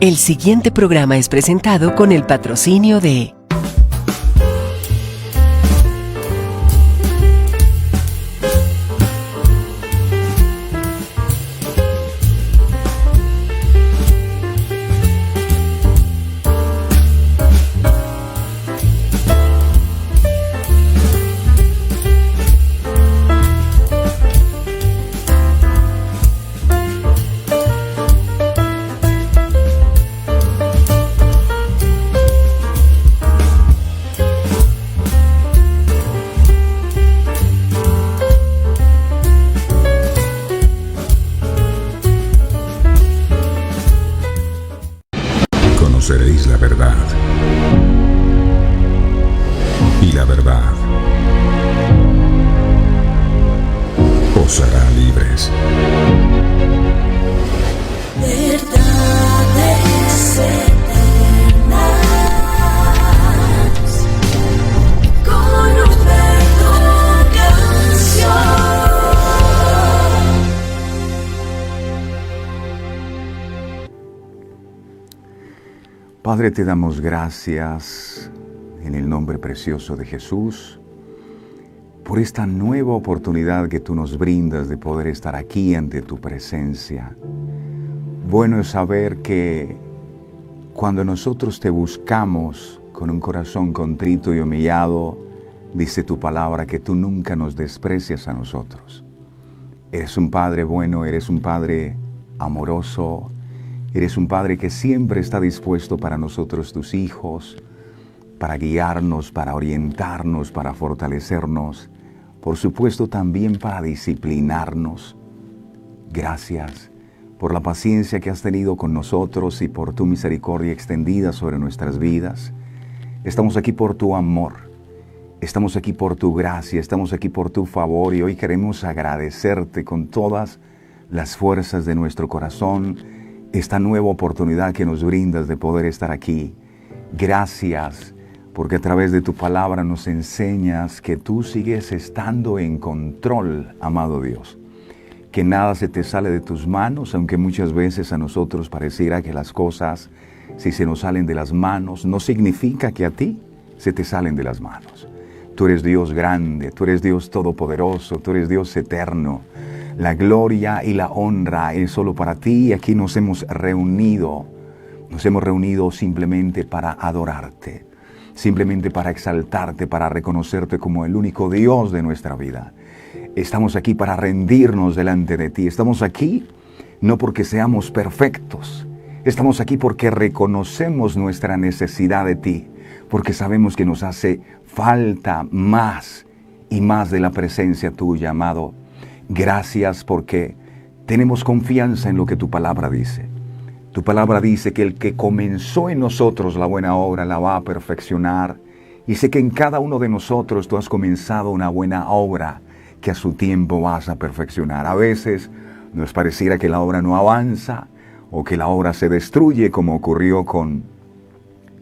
El siguiente programa es presentado con el patrocinio de Conoceréis la verdad, y la verdad os hará libres. Verdades eternas con Humberto Canción. Padre, te damos gracias en el nombre precioso de Jesús por esta nueva oportunidad que tú nos brindas de poder estar aquí ante tu presencia. Bueno es saber que cuando nosotros te buscamos con un corazón contrito y humillado, dice tu palabra que tú nunca nos desprecias a nosotros. Eres un Padre bueno, eres un Padre amoroso, eres un Padre que siempre está dispuesto para nosotros, tus hijos, para guiarnos, para orientarnos, para fortalecernos, por supuesto también para disciplinarnos. Gracias por la paciencia que has tenido con nosotros y por tu misericordia extendida sobre nuestras vidas. Estamos aquí por tu amor, estamos aquí por tu gracia, estamos aquí por tu favor y hoy queremos agradecerte con todas las fuerzas de nuestro corazón esta nueva oportunidad que nos brindas de poder estar aquí. Gracias, porque a través de tu palabra nos enseñas que tú sigues estando en control, amado Dios. Que nada se te sale de tus manos, aunque muchas veces a nosotros pareciera que las cosas, si se nos salen de las manos, no significa que a ti se te salen de las manos. Tú eres Dios grande, tú eres Dios todopoderoso, tú eres Dios eterno. La gloria y la honra es solo para ti y aquí nos hemos reunido simplemente para adorarte, simplemente para exaltarte, para reconocerte como el único Dios de nuestra vida. Estamos aquí para rendirnos delante de ti, estamos aquí no porque seamos perfectos, estamos aquí porque reconocemos nuestra necesidad de ti, porque sabemos que nos hace falta más y más de la presencia tuya, amado. Gracias porque tenemos confianza en lo que tu palabra dice. Tu palabra dice que el que comenzó en nosotros la buena obra la va a perfeccionar. Y sé que en cada uno de nosotros tú has comenzado una buena obra que a su tiempo vas a perfeccionar. A veces nos pareciera que la obra no avanza o que la obra se destruye, como ocurrió con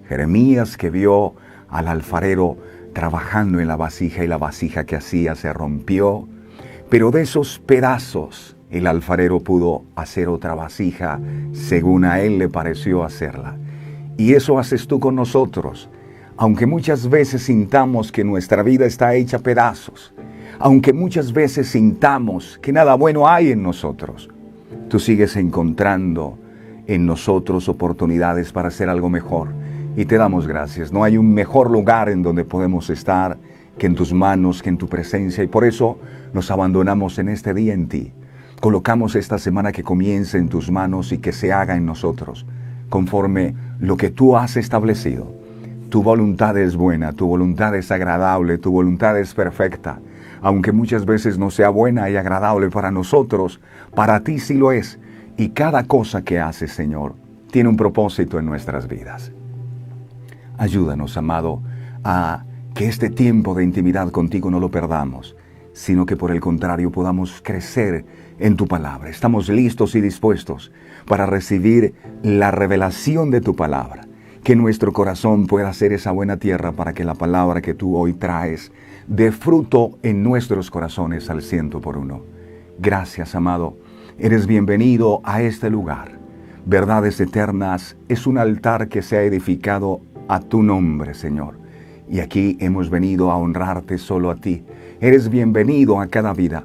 Jeremías, que vio al alfarero trabajando en la vasija y la vasija que hacía se rompió. Pero de esos pedazos el alfarero pudo hacer otra vasija según a él le pareció hacerla. Y eso haces tú con nosotros. Aunque muchas veces sintamos que nuestra vida está hecha pedazos, aunque muchas veces sintamos que nada bueno hay en nosotros, tú sigues encontrando en nosotros oportunidades para hacer algo mejor. Y te damos gracias. No hay un mejor lugar en donde podemos estar que en tus manos, que en tu presencia. Y por eso nos abandonamos en este día en ti. Colocamos esta semana que comience en tus manos y que se haga en nosotros, conforme lo que tú has establecido. Tu voluntad es buena, tu voluntad es agradable, tu voluntad es perfecta. Aunque muchas veces no sea buena y agradable para nosotros, para ti sí lo es. Y cada cosa que haces, Señor, tiene un propósito en nuestras vidas. Ayúdanos, amado, a que este tiempo de intimidad contigo no lo perdamos, sino que por el contrario podamos crecer en tu palabra. Estamos listos y dispuestos para recibir la revelación de tu palabra. Que nuestro corazón pueda ser esa buena tierra para que la palabra que tú hoy traes dé fruto en nuestros corazones al 100%. Gracias, amado. Eres bienvenido a este lugar. Verdades Eternas es un altar que se ha edificado a tu nombre, Señor. Y aquí hemos venido a honrarte solo a ti. Eres bienvenido a cada vida,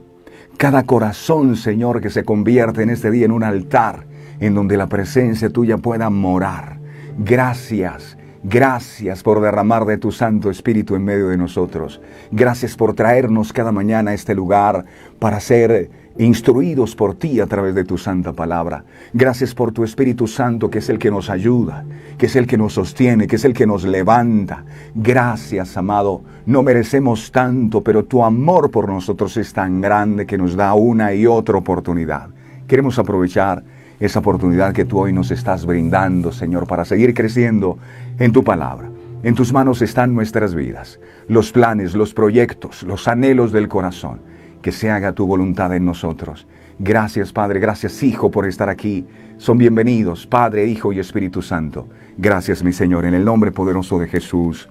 cada corazón, Señor, que se convierte en este día en un altar en donde la presencia tuya pueda morar. Gracias. Gracias por derramar de tu Santo Espíritu en medio de nosotros. Gracias por traernos cada mañana a este lugar para ser instruidos por ti a través de tu santa palabra. Gracias por tu Espíritu Santo, que es el que nos ayuda, que es el que nos sostiene, que es el que nos levanta. Gracias, amado. No merecemos tanto, pero tu amor por nosotros es tan grande que nos da una y otra oportunidad. Queremos aprovechar esa oportunidad que tú hoy nos estás brindando, Señor, para seguir creciendo en tu palabra. En tus manos están nuestras vidas, los planes, los proyectos, los anhelos del corazón. Que se haga tu voluntad en nosotros. Gracias, Padre, gracias, Hijo, por estar aquí. Son bienvenidos, Padre, Hijo y Espíritu Santo. Gracias, mi Señor, en el nombre poderoso de Jesús.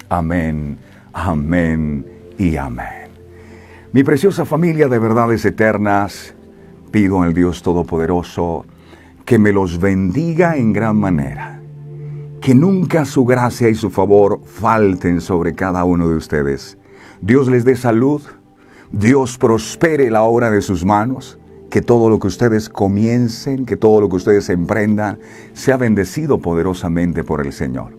Amén, amén y amén. Mi preciosa familia de verdades eternas, pido al Dios Todopoderoso que me los bendiga en gran manera. Que nunca su gracia y su favor falten sobre cada uno de ustedes. Dios les dé salud. Dios prospere la obra de sus manos. Que todo lo que ustedes comiencen, que todo lo que ustedes emprendan, sea bendecido poderosamente por el Señor.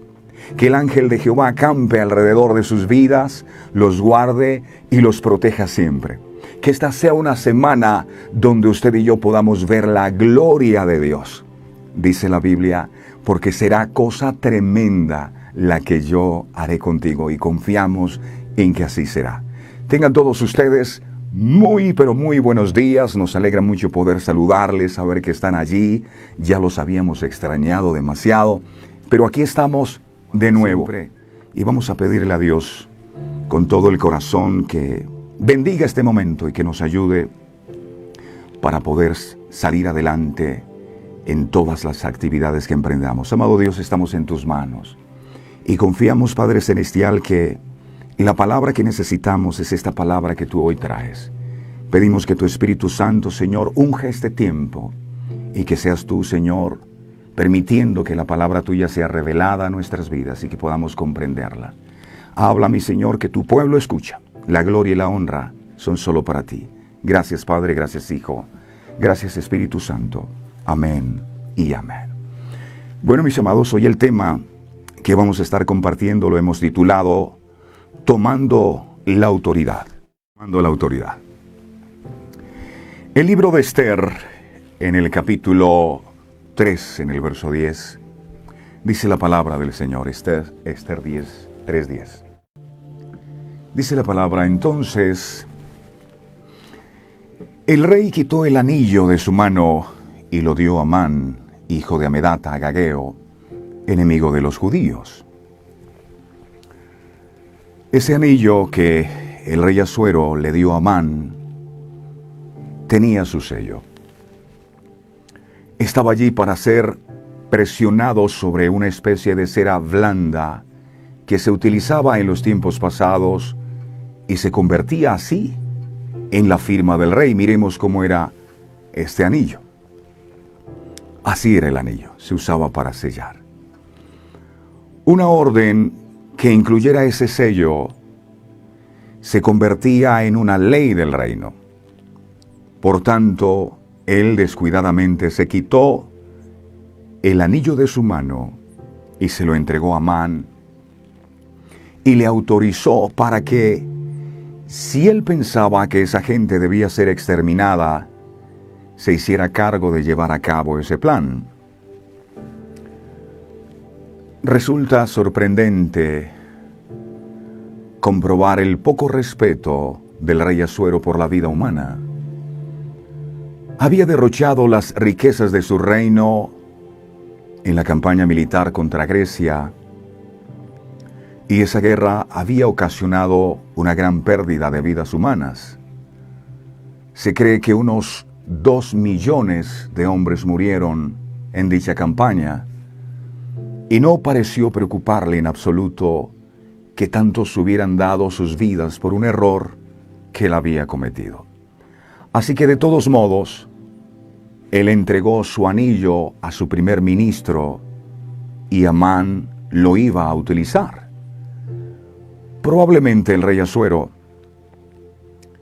Que el ángel de Jehová acampe alrededor de sus vidas, los guarde y los proteja siempre. Que esta sea una semana donde usted y yo podamos ver la gloria de Dios. Dice la Biblia, porque será cosa tremenda la que yo haré contigo, y confiamos en que así será. Tengan todos ustedes muy, pero muy buenos días. Nos alegra mucho poder saludarles, saber que están allí. Ya los habíamos extrañado demasiado, pero aquí estamos de nuevo. Y vamos a pedirle a Dios con todo el corazón que bendiga este momento y que nos ayude para poder salir adelante en todas las actividades que emprendamos. Amado Dios, estamos en tus manos y confiamos, Padre Celestial, que la palabra que necesitamos es esta palabra que tú hoy traes. Pedimos que tu Espíritu Santo, Señor, unja este tiempo y que seas tú, Señor, permitiendo que la palabra tuya sea revelada a nuestras vidas y que podamos comprenderla. Habla, mi Señor, que tu pueblo escucha. La gloria y la honra son solo para ti. Gracias, Padre, gracias, Hijo. Gracias, Espíritu Santo. Amén y amén. Bueno, mis amados, hoy el tema que vamos a estar compartiendo lo hemos titulado Tomando la autoridad. Tomando la autoridad. El libro de Esther, en el capítulo 3, en el verso 10, dice la palabra del Señor. Esther 10, 3:10. Dice la palabra: entonces el rey quitó el anillo de su mano y lo dio a Amán, hijo de Amedata, agageo, enemigo de los judíos. Ese anillo que el rey Asuero le dio a Amán tenía su sello. Estaba allí para ser presionado sobre una especie de cera blanda que se utilizaba en los tiempos pasados y se convertía así en la firma del rey. Miremos cómo era este anillo. Así era el anillo, se usaba para sellar. Una orden que incluyera ese sello se convertía en una ley del reino. Por tanto, él descuidadamente se quitó el anillo de su mano y se lo entregó a Amán y le autorizó para que, si él pensaba que esa gente debía ser exterminada, se hiciera cargo de llevar a cabo ese plan. Resulta sorprendente comprobar el poco respeto del rey Asuero por la vida humana. Había derrochado las riquezas de su reino en la campaña militar contra Grecia, y esa guerra había ocasionado una gran pérdida de vidas humanas. Se cree que unos 2 millones de hombres murieron en dicha campaña, y no pareció preocuparle en absoluto que tantos hubieran dado sus vidas por un error que él había cometido. Así que de todos modos, él entregó su anillo a su primer ministro y Amán lo iba a utilizar. Probablemente el rey Asuero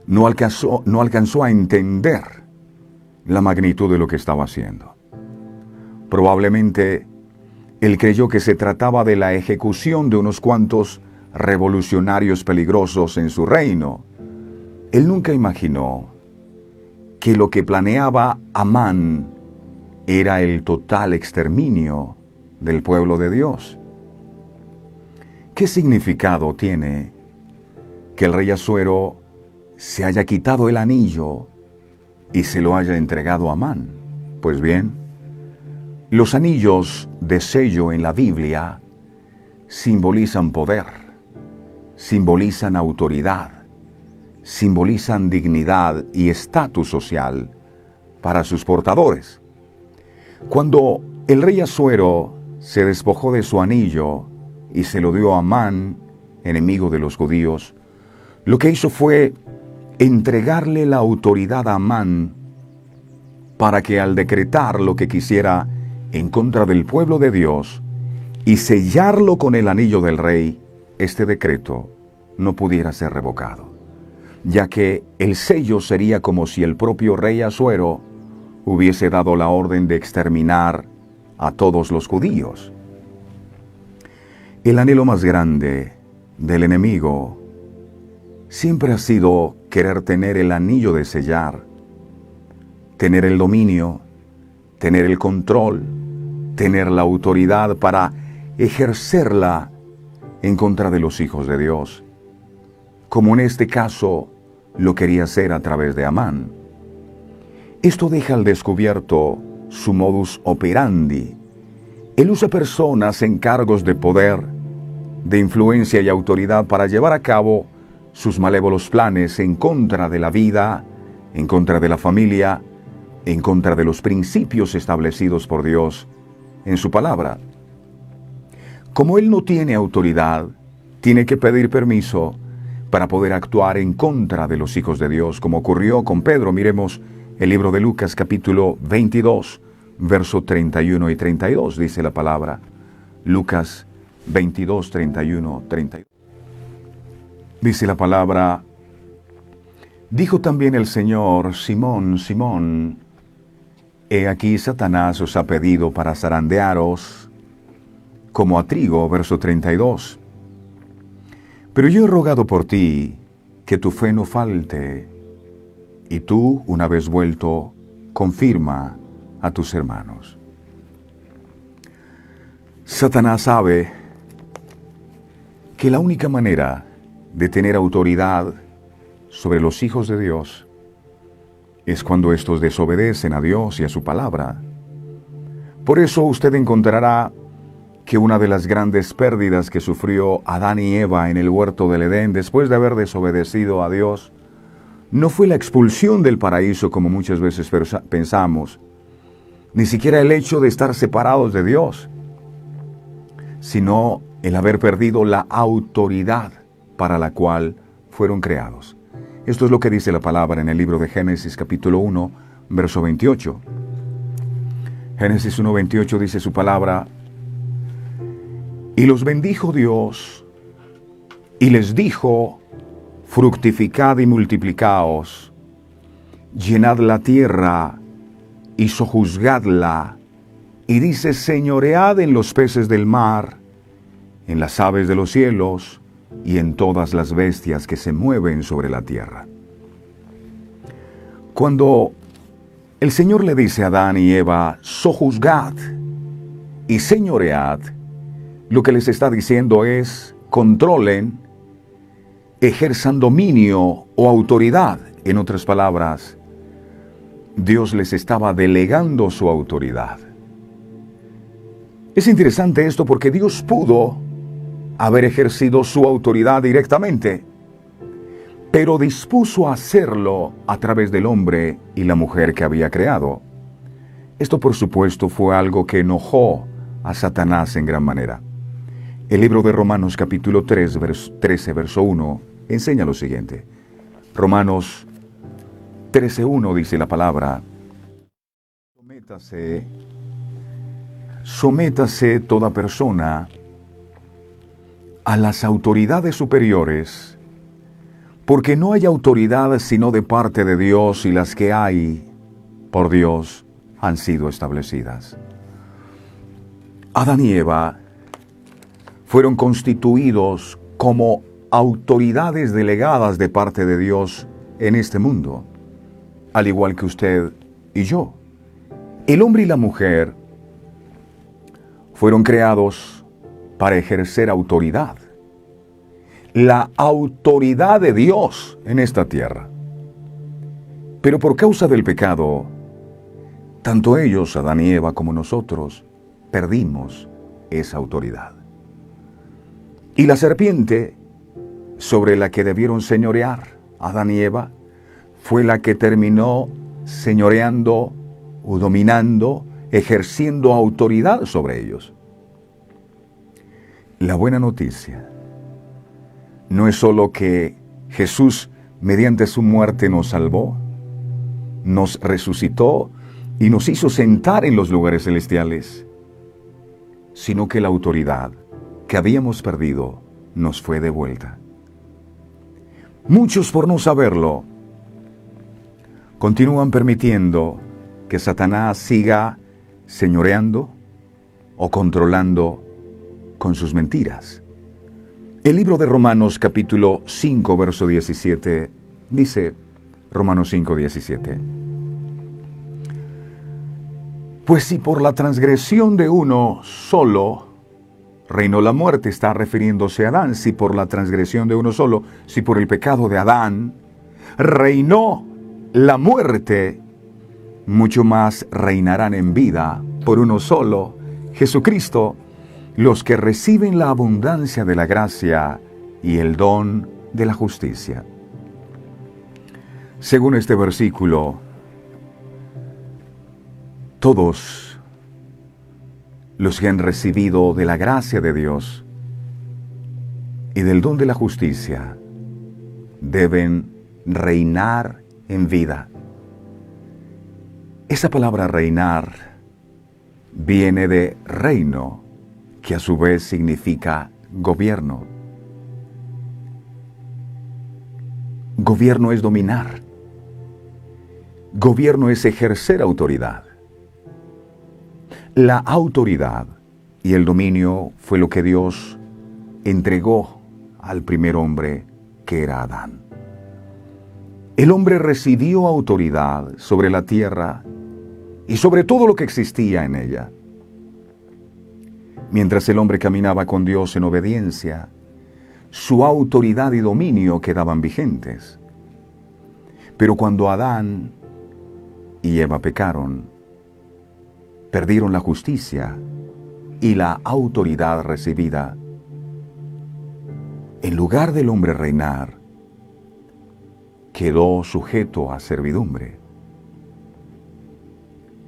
no alcanzó a entender la magnitud de lo que estaba haciendo. Probablemente él creyó que se trataba de la ejecución de unos cuantos revolucionarios peligrosos en su reino. Él nunca imaginó que lo que planeaba Amán era el total exterminio del pueblo de Dios. ¿Qué significado tiene que el rey Asuero se haya quitado el anillo y se lo haya entregado a Amán? Pues bien, los anillos de sello en la Biblia simbolizan poder, simbolizan autoridad, simbolizan dignidad y estatus social para sus portadores. Cuando el rey Asuero se despojó de su anillo y se lo dio a Amán, enemigo de los judíos, lo que hizo fue entregarle la autoridad a Amán para que al decretar lo que quisiera en contra del pueblo de Dios y sellarlo con el anillo del rey, este decreto no pudiera ser revocado, ya que el sello sería como si el propio rey Asuero hubiese dado la orden de exterminar a todos los judíos. El anhelo más grande del enemigo siempre ha sido querer tener el anillo de sellar, tener el dominio, tener el control, tener la autoridad para ejercerla en contra de los hijos de Dios, como en este caso lo quería hacer a través de Amán. Esto deja al descubierto su modus operandi. Él usa personas en cargos de poder, de influencia y autoridad para llevar a cabo sus malévolos planes en contra de la vida, en contra de la familia, en contra de los principios establecidos por Dios en su palabra. Como él no tiene autoridad, tiene que pedir permiso para poder actuar en contra de los hijos de Dios, como ocurrió con Pedro. Miremos el libro de Lucas capítulo 22, verso 31 y 32, dice la palabra. Lucas 22, 31, 32. Dice la palabra: dijo también el Señor: Simón, Simón, he aquí Satanás os ha pedido para zarandearos como a trigo, verso 32. Pero yo he rogado por ti que tu fe no falte, y tú, una vez vuelto, confirma a tus hermanos. Satanás sabe que la única manera de tener autoridad sobre los hijos de Dios es cuando estos desobedecen a Dios y a su palabra. Por eso usted encontrará que una de las grandes pérdidas que sufrió Adán y Eva en el huerto del Edén después de haber desobedecido a Dios no fue la expulsión del paraíso como muchas veces pensamos, ni siquiera el hecho de estar separados de Dios, sino el haber perdido la autoridad para la cual fueron creados. Esto es lo que dice la palabra en el libro de Génesis capítulo 1, verso 28. Génesis 1, 28 dice su palabra: y los bendijo Dios, y les dijo: fructificad y multiplicaos, llenad la tierra y sojuzgadla, y dice: señoread en los peces del mar, en las aves de los cielos, y en todas las bestias que se mueven sobre la tierra. Cuando el Señor le dice a Adán y Eva: sojuzgad y señoread, lo que les está diciendo es: controlen, ejerzan dominio o autoridad. En otras palabras, Dios les estaba delegando su autoridad. Es interesante esto porque Dios pudo haber ejercido su autoridad directamente, pero dispuso hacerlo a través del hombre y la mujer que había creado. Esto, por supuesto, fue algo que enojó a Satanás en gran manera. El libro de Romanos capítulo 13, verso 1, enseña lo siguiente. Romanos 13:1 dice la palabra: Sométase toda persona a las autoridades superiores, porque no hay autoridad sino de parte de Dios, y las que hay por Dios han sido establecidas. Adán y Eva fueron constituidos como autoridades delegadas de parte de Dios en este mundo, al igual que usted y yo. El hombre y la mujer fueron creados para ejercer autoridad, la autoridad de Dios en esta tierra. Pero por causa del pecado, tanto ellos, Adán y Eva, como nosotros, perdimos esa autoridad. Y la serpiente, sobre la que debieron señorear Adán y Eva, fue la que terminó señoreando o dominando, ejerciendo autoridad sobre ellos. La buena noticia no es solo que Jesús, mediante su muerte, nos salvó, nos resucitó y nos hizo sentar en los lugares celestiales, sino que la autoridad que habíamos perdido nos fue devuelta. Muchos, por no saberlo, continúan permitiendo que Satanás siga señoreando o controlando con sus mentiras. El libro de Romanos capítulo 5, verso 17, dice, Romanos 5, 17. Pues si por la transgresión de uno solo reinó la muerte, está refiriéndose a Adán, si por la transgresión de uno solo, si por el pecado de Adán reinó la muerte, mucho más reinarán en vida por uno solo, Jesucristo, los que reciben la abundancia de la gracia y el don de la justicia. Según este versículo, todos los que han recibido de la gracia de Dios y del don de la justicia deben reinar en vida. Esa palabra reinar viene de reino, que a su vez significa gobierno. Gobierno es dominar. Gobierno es ejercer autoridad. La autoridad y el dominio fue lo que Dios entregó al primer hombre, que era Adán. El hombre recibió autoridad sobre la tierra y sobre todo lo que existía en ella. Mientras el hombre caminaba con Dios en obediencia, su autoridad y dominio quedaban vigentes. Pero cuando Adán y Eva pecaron, perdieron la justicia y la autoridad recibida. En lugar del hombre reinar, quedó sujeto a servidumbre.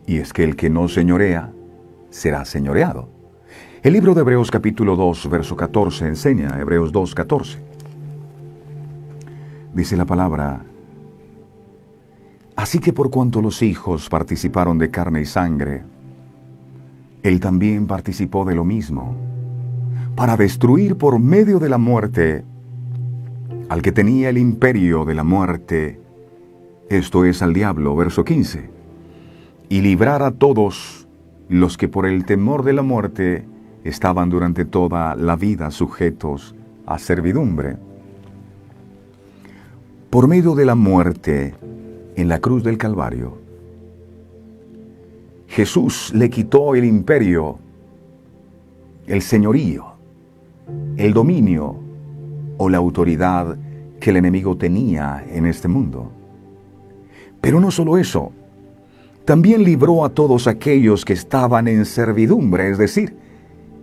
Y es que el que no señorea, será señoreado. El libro de Hebreos capítulo 2, verso 14 enseña, Hebreos 2, 14. Dice la palabra: así que por cuanto los hijos participaron de carne y sangre, él también participó de lo mismo, para destruir por medio de la muerte al que tenía el imperio de la muerte, esto es, al diablo, verso 15, y librar a todos los que por el temor de la muerte estaban durante toda la vida sujetos a servidumbre. Por medio de la muerte en la cruz del Calvario, Jesús le quitó el imperio, el señorío, el dominio o la autoridad que el enemigo tenía en este mundo. Pero no solo eso, también libró a todos aquellos que estaban en servidumbre, es decir,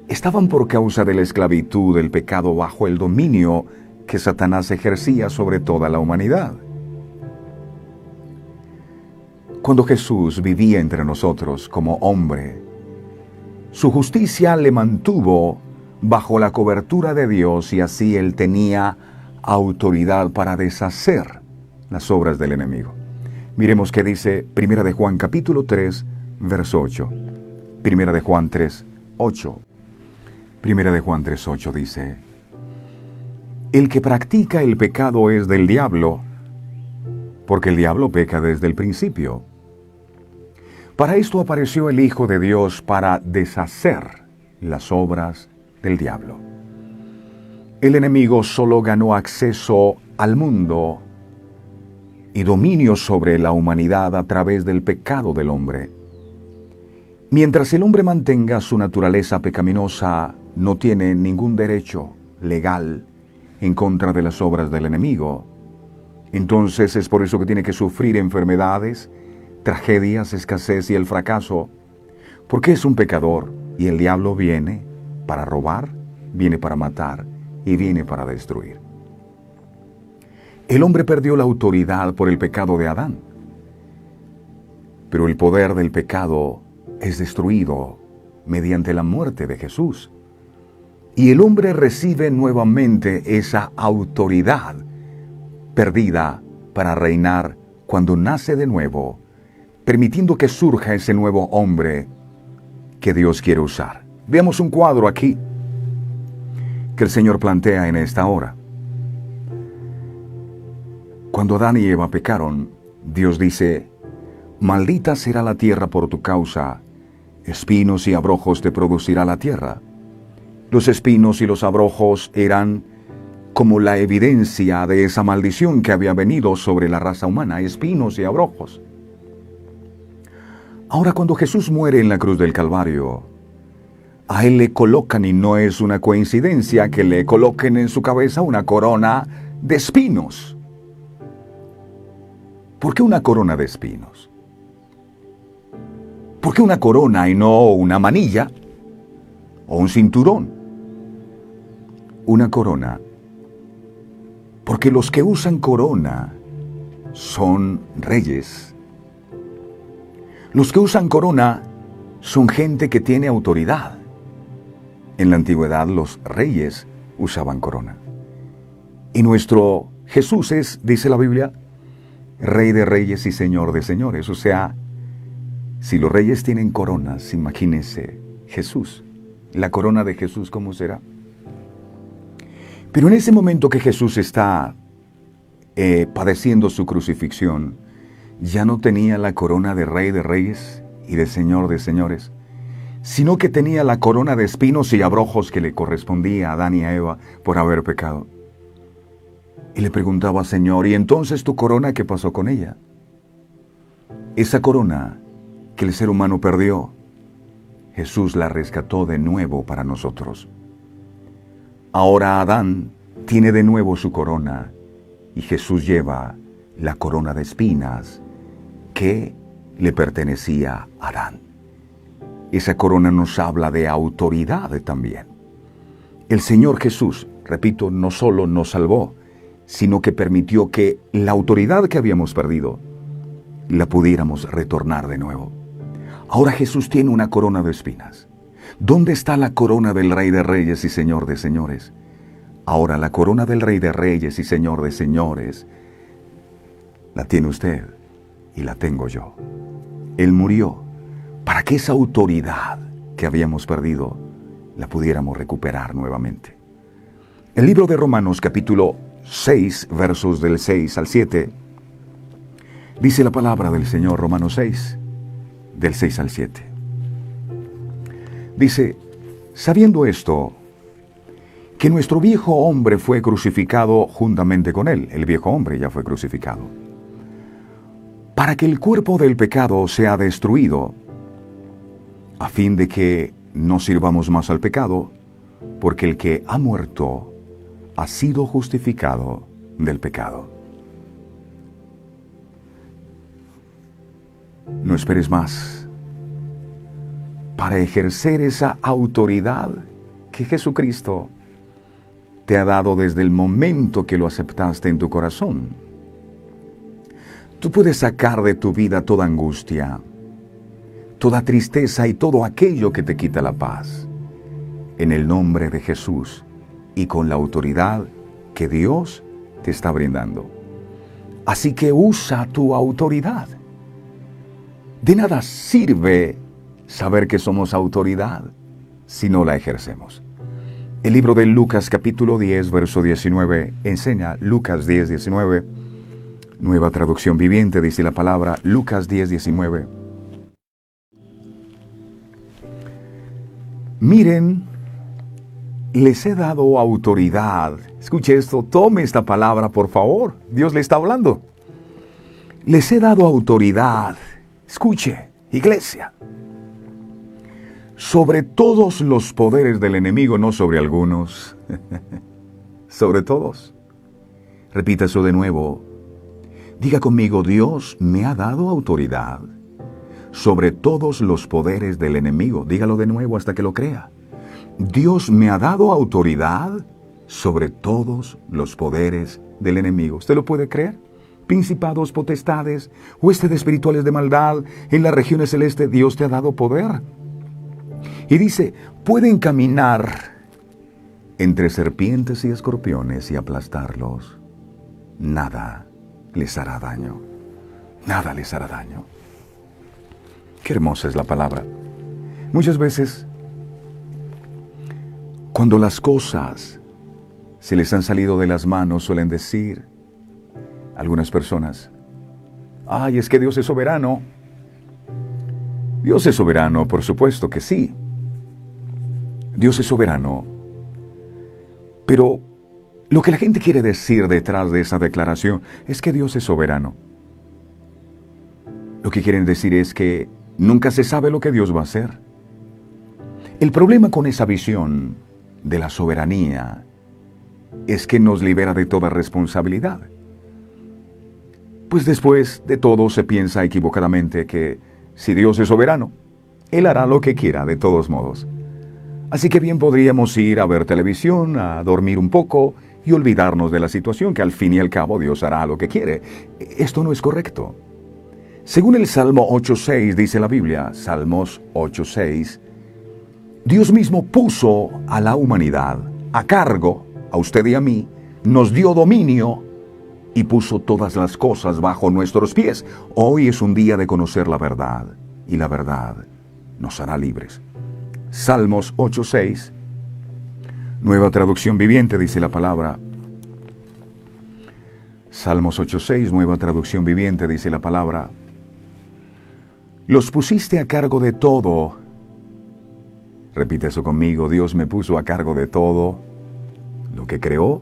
estaban por causa de la esclavitud del pecado bajo el dominio que Satanás ejercía sobre toda la humanidad. Cuando Jesús vivía entre nosotros como hombre, su justicia le mantuvo bajo la cobertura de Dios, y así él tenía autoridad para deshacer las obras del enemigo. Miremos qué dice 1 de Juan capítulo 3, verso 8. Primera de Juan 3, 8. Primera de Juan 3, 8 dice: el que practica el pecado es del diablo, porque el diablo peca desde el principio. Para esto apareció el Hijo de Dios, para deshacer las obras del diablo. El enemigo solo ganó acceso al mundo y dominio sobre la humanidad a través del pecado del hombre. Mientras el hombre mantenga su naturaleza pecaminosa, no tiene ningún derecho legal en contra de las obras del enemigo. Entonces es por eso que tiene que sufrir enfermedades, tragedias, escasez y el fracaso, porque es un pecador y el diablo viene para robar, viene para matar y viene para destruir. El hombre perdió la autoridad por el pecado de Adán, pero el poder del pecado es destruido mediante la muerte de Jesús. Y el hombre recibe nuevamente esa autoridad perdida para reinar cuando nace de nuevo, permitiendo que surja ese nuevo hombre que Dios quiere usar. Veamos un cuadro aquí que el Señor plantea en esta hora. Cuando Adán y Eva pecaron, Dios dice: maldita será la tierra por tu causa, espinos y abrojos te producirá la tierra. Los espinos y los abrojos eran como la evidencia de esa maldición que había venido sobre la raza humana, espinos y abrojos. Ahora, cuando Jesús muere en la cruz del Calvario, a Él le colocan, y no es una coincidencia que le coloquen en su cabeza una corona de espinos. ¿Por qué una corona de espinos? ¿Por qué una corona y no una manilla o un cinturón? Una corona, porque los que usan corona son reyes. Los que usan corona son gente que tiene autoridad. En la antigüedad los reyes usaban corona. Y nuestro Jesús es, dice la Biblia, Rey de reyes y Señor de señores. O sea, si los reyes tienen coronas, imagínense Jesús. La corona de Jesús, ¿cómo será? Pero en ese momento que Jesús está padeciendo su crucifixión, ya no tenía la corona de Rey de reyes y de Señor de señores, sino que tenía la corona de espinos y abrojos que le correspondía a Adán y a Eva por haber pecado. Y le preguntaba: Señor, ¿y entonces tu corona qué pasó con ella? Esa corona que el ser humano perdió, Jesús la rescató de nuevo para nosotros. Ahora Adán tiene de nuevo su corona y Jesús lleva la corona de espinas que le pertenecía a Adán. Esa corona nos habla de autoridad también. El Señor Jesús, repito, no solo nos salvó, sino que permitió que la autoridad que habíamos perdido la pudiéramos retornar de nuevo. Ahora Jesús tiene una corona de espinas. ¿Dónde está la corona del Rey de reyes y Señor de señores? Ahora la corona del Rey de reyes y Señor de señores la tiene usted y la tengo yo. Él murió para que esa autoridad que habíamos perdido la pudiéramos recuperar nuevamente. El libro de Romanos capítulo 6, versos del 6 al 7, dice la palabra del Señor. Romanos 6, del 6 al 7. Dice: sabiendo esto, que nuestro viejo hombre fue crucificado juntamente con él. El viejo hombre ya fue crucificado, para que el cuerpo del pecado sea destruido, a fin de que no sirvamos más al pecado, porque el que ha muerto ha sido justificado del pecado. No esperes más para ejercer esa autoridad que Jesucristo te ha dado desde el momento que lo aceptaste en tu corazón. Tú puedes sacar de tu vida toda angustia, toda tristeza y todo aquello que te quita la paz, en el nombre de Jesús y con la autoridad que Dios te está brindando. Así que usa tu autoridad. De nada sirve saber que somos autoridad si no la ejercemos. El libro de Lucas capítulo 10, verso 19 enseña, Lucas 10, 19, Nueva Traducción Viviente, dice la palabra, Lucas 10, 19. Miren, les he dado autoridad. Escuche esto, tome esta palabra, por favor. Dios le está hablando. Les he dado autoridad. Escuche, iglesia. Sobre todos los poderes del enemigo, no sobre algunos. Sobre todos. Repita eso de nuevo. Diga conmigo, Dios me ha dado autoridad sobre todos los poderes del enemigo. Dígalo de nuevo hasta que lo crea. Dios me ha dado autoridad sobre todos los poderes del enemigo. ¿Usted lo puede creer? Principados, potestades, huestes espirituales de maldad en las regiones celestes, Dios te ha dado poder. Y dice, pueden caminar entre serpientes y escorpiones y aplastarlos. Nada les hará daño. Nada les hará daño. Qué hermosa es la palabra. Muchas veces, cuando las cosas se les han salido de las manos, suelen decir algunas personas, ay, es que Dios es soberano. Dios es soberano, por supuesto que sí. Dios es soberano. Pero lo que la gente quiere decir detrás de esa declaración es que Dios es soberano. Lo que quieren decir es que nunca se sabe lo que Dios va a hacer. El problema con esa visión de la soberanía es que nos libera de toda responsabilidad. Pues después de todo se piensa equivocadamente que si Dios es soberano, Él hará lo que quiera de todos modos. Así que bien podríamos ir a ver televisión, a dormir un poco y olvidarnos de la situación, que al fin y al cabo Dios hará lo que quiere. Esto no es correcto. Según el Salmo 8.6 dice la Biblia, Salmos 8.6, Dios mismo puso a la humanidad a cargo, a usted y a mí, nos dio dominio y puso todas las cosas bajo nuestros pies. Hoy es un día de conocer la verdad, y la verdad nos hará libres. Salmos 8.6, Nueva Traducción Viviente, dice la palabra. Salmos 8.6, Nueva Traducción Viviente, dice la palabra. Los pusiste a cargo de todo. Repite eso conmigo. Dios me puso a cargo de todo lo que creó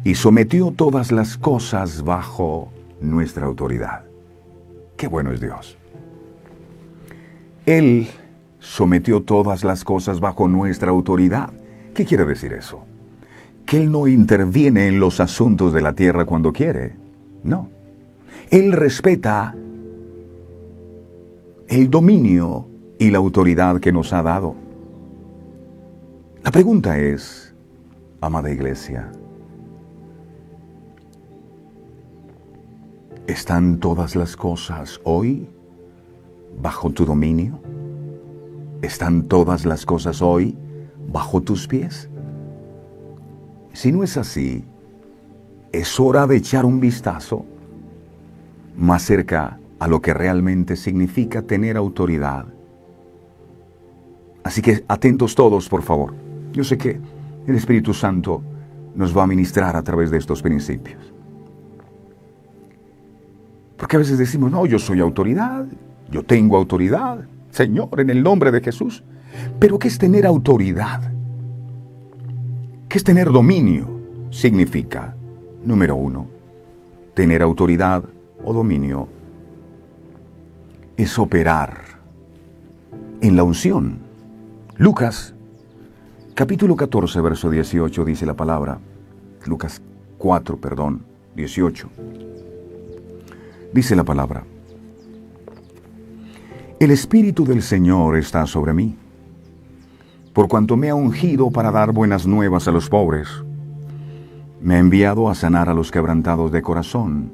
y sometió todas las cosas bajo nuestra autoridad. Qué bueno es Dios. Él sometió todas las cosas bajo nuestra autoridad. ¿Qué quiere decir eso? Que Él no interviene en los asuntos de la tierra cuando quiere. No. Él respeta el dominio y la autoridad que nos ha dado. La pregunta es, amada iglesia, ¿están todas las cosas hoy bajo tu dominio? ¿Están todas las cosas hoy bajo tus pies? Si no es así, es hora de echar un vistazo más cerca a lo que realmente significa tener autoridad. Así que atentos todos, por favor. Yo sé que el Espíritu Santo nos va a ministrar a través de estos principios. Porque a veces decimos, no, yo soy autoridad, yo tengo autoridad, Señor, en el nombre de Jesús. Pero ¿qué es tener autoridad? ¿Qué es tener dominio? Significa, número 1, tener autoridad o dominio es operar en la unción. Lucas, capítulo 14, verso 18, dice la palabra. Lucas 4, 18. Dice la palabra. El Espíritu del Señor está sobre mí, por cuanto me ha ungido para dar buenas nuevas a los pobres. Me ha enviado a sanar a los quebrantados de corazón,